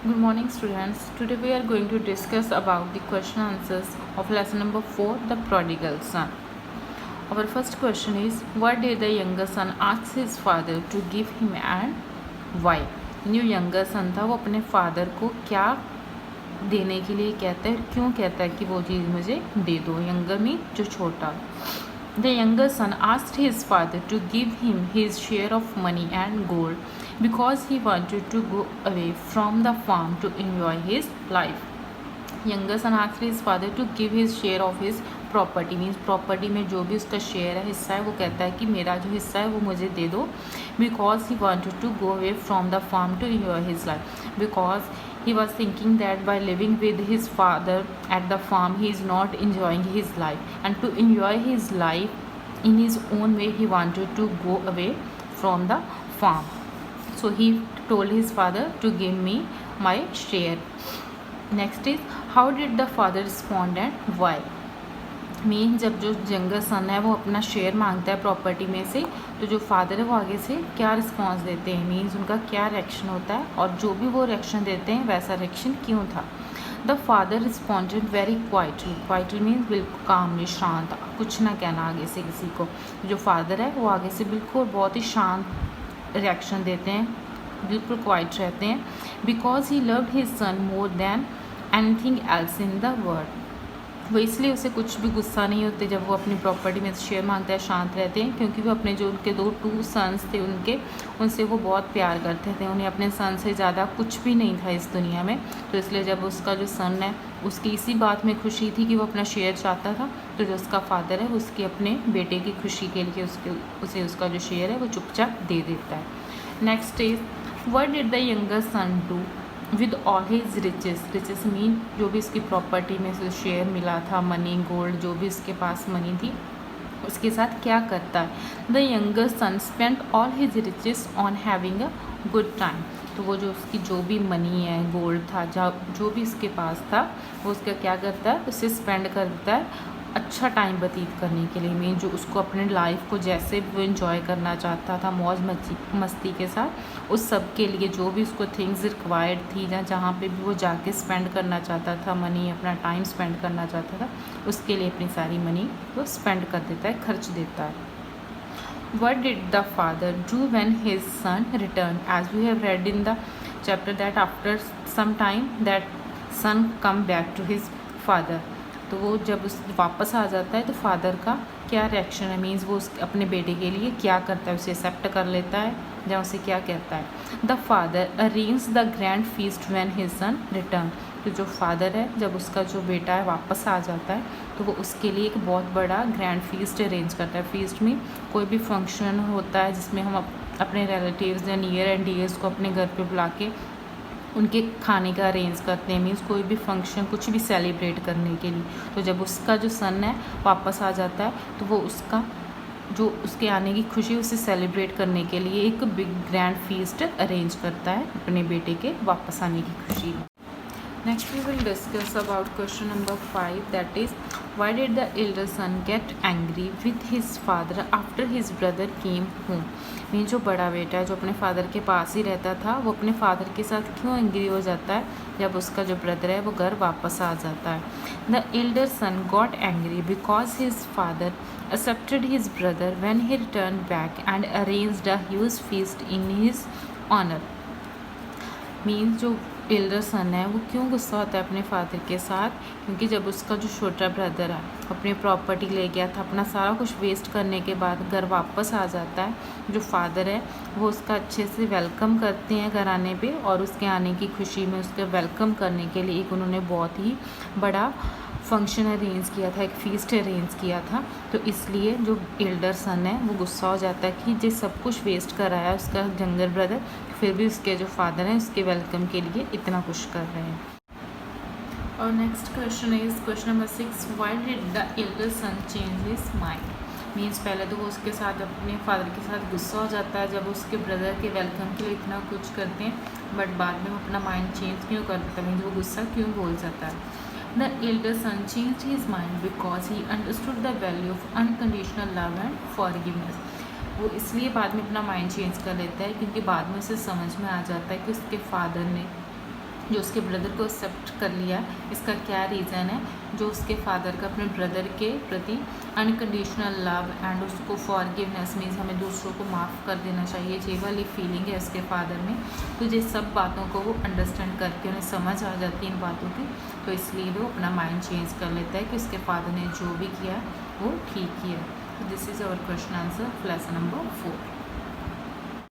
Good morning, students. Today we are going to discuss about the question answers of lesson number 4, the prodigal son. Our first question is, what did the younger son ask his father to give him and why? जो younger son था वो अपने father को क्या देने के लिए कहता है, क्यों कहता है कि वो चीज़ मुझे दे दो. younger means जो छोटा. The younger son asked his father to give him his share of money and gold because he wanted to go away from the farm to enjoy his life. Younger son asked his father to give his share of his property, means property में जो भी उसका share है, हिस्सा है, वो कहता है कि मेरा जो हिस्सा है वो मुझे दे दो. Because he wanted to go away from the farm to enjoy his life. Because he was thinking that by living with his father at the farm he is not enjoying his life, and to enjoy his life in his own way he wanted to go away from the farm. So he told his father to give me my share. Next is, how did the father respond and why? Mean जब जो younger सन है वो अपना share मांगता है property में से, तो जो फादर है वो आगे से क्या रिस्पॉन्स देते हैं, मीन्स उनका क्या रिएक्शन होता है, और जो भी वो रिएक्शन देते हैं वैसा रिएक्शन क्यों था. The father responded very quietly. Quietly means बिल्कुल कामली, शांत, कुछ ना कहना आगे से किसी को. जो फादर है वो आगे से बिल्कुल बहुत ही शांत रिएक्शन देते हैं, बिल्कुल क्वाइट रहते हैं. Because he loved his son more than anything else in the world. वो इसलिए उसे कुछ भी गुस्सा नहीं होते जब वो अपनी प्रॉपर्टी में शेयर मांगता है, शांत रहते हैं, क्योंकि वो अपने जो उनके टू सन्स थे उनसे वो बहुत प्यार करते थे. उन्हें अपने सन से ज़्यादा कुछ भी नहीं था इस दुनिया में. तो इसलिए जब उसका जो सन है उसकी इसी बात में खुशी थी कि वो अपना शेयर चाहता था, तो जो उसका फादर है उसकी अपने बेटे की खुशी के लिए उसे उसका जो शेयर है वो चुपचाप दे देता है. Next is, what did the younger son do with all his riches. Riches mean जो भी इसकी प्रॉपर्टी में से शेयर मिला था, मनी, गोल्ड, जो भी इसके पास मनी थी, उसके साथ क्या करता है. The younger son spend all his riches on having a good time. तो वो जो उसकी जो भी मनी है, गोल्ड था, जो भी इसके पास था, वो उसका क्या करता है, उसे स्पेंड करता है अच्छा टाइम व्यतीत करने के लिए. मीन जो उसको अपने लाइफ को जैसे भी वो इन्जॉय करना चाहता था, मौज मस्ती के साथ, उस सब के लिए जो भी उसको थिंग्स रिक्वायर्ड थी, जहाँ पे भी वो जाके स्पेंड करना चाहता था मनी, अपना टाइम स्पेंड करना चाहता था, उसके लिए अपनी सारी मनी वो स्पेंड कर देता है, खर्च देता है. What did the father do when his son returned? As we have read in the chapter that after some time that son come back to his father. तो वो जब उस वापस आ जाता है तो फादर का क्या रिएक्शन है, मीन्स वो अपने बेटे के लिए क्या करता है, उसे एक्सेप्ट कर लेता है या उसे क्या कहता है. The father arrange the grand feast when his son return. तो जो फादर है जब उसका जो बेटा है वापस आ जाता है तो वो उसके लिए एक बहुत बड़ा ग्रैंड फीस्ट अरेंज करता है. फीस्ट में कोई भी फंक्शन होता है जिसमें हम अपने रिलेटिव्स या नियर एंड डियर्स को अपने घर पे बुला के उनके खाने का अरेंज करते हैं, मीन्स कोई भी फंक्शन, कुछ भी सेलिब्रेट करने के लिए. तो जब उसका जो सन है वापस आ जाता है तो वो उसका जो उसके आने की खुशी, उसे सेलिब्रेट करने के लिए एक बिग ग्रैंड फीस्ट अरेंज करता है अपने बेटे के वापस आने की खुशी में. Next we will discuss about question number 5, that is, why did the elder son get angry with his father after his brother came home. Mean जो बड़ा बेटा है जो अपने फादर के पास ही रहता था, वो अपने फादर के साथ क्यों एंग्री हो जाता है जब उसका जो ब्रदर है वो घर वापस आ जाता है. The elder son got angry because his father accepted his brother when he returned back and arranged a huge feast in his honor. Means जो एल्डर सन है वो क्यों गुस्सा होता है अपने फादर के साथ, क्योंकि जब उसका जो छोटा ब्रदर है अपनी प्रॉपर्टी ले गया था, अपना सारा कुछ वेस्ट करने के बाद घर वापस आ जाता है, जो फादर है वो उसका अच्छे से वेलकम करते हैं घर आने पे, और उसके आने की खुशी में उसके वेलकम करने के लिए एक उन्होंने बहुत ही बड़ा फंक्शन अरेंज किया था, एक फीस्ट अरेंज किया था. तो इसलिए जो एल्डर सन है वो गुस्सा हो जाता है कि जो सब कुछ वेस्ट कर रहा है उसका यंगर ब्रदर, फिर भी उसके जो फादर हैं उसके वेलकम के लिए इतना कुछ कर रहे हैं. और next question is question number 6, why did the elder son change his mind. Means पहले तो वो उसके साथ अपने फादर के साथ गुस्सा हो जाता है जब उसके ब्रदर के वेलकम के लिए इतना कुछ करते हैं, बट बाद में वो अपना माइंड चेंज क्यों कर देता है, मीन्स वो गुस्सा क्यों बोल जाता है. The elder son changed his mind because he understood the value of unconditional love and forgiveness. वो इसलिए बाद में अपना माइंड चेंज कर लेता है क्योंकि बाद में उसे समझ में आ जाता है कि उसके फादर ने जो उसके ब्रदर को एक्सेप्ट कर लिया, इसका क्या रीज़न है? जो उसके फादर का अपने ब्रदर के प्रति अनकंडीशनल लव एंड उसको फॉरगिवनेस मीन्स हमें दूसरों को माफ़ कर देना चाहिए, ये वाली फीलिंग है उसके फादर में। तो ये सब बातों को वो अंडरस्टैंड करके उन्हें समझ आ जाती है इन बातों की, तो इसलिए वो अपना माइंड चेंज कर लेता है कि उसके फादर ने जो भी किया वो ठीक किया। तो this is our question answer lesson number 4।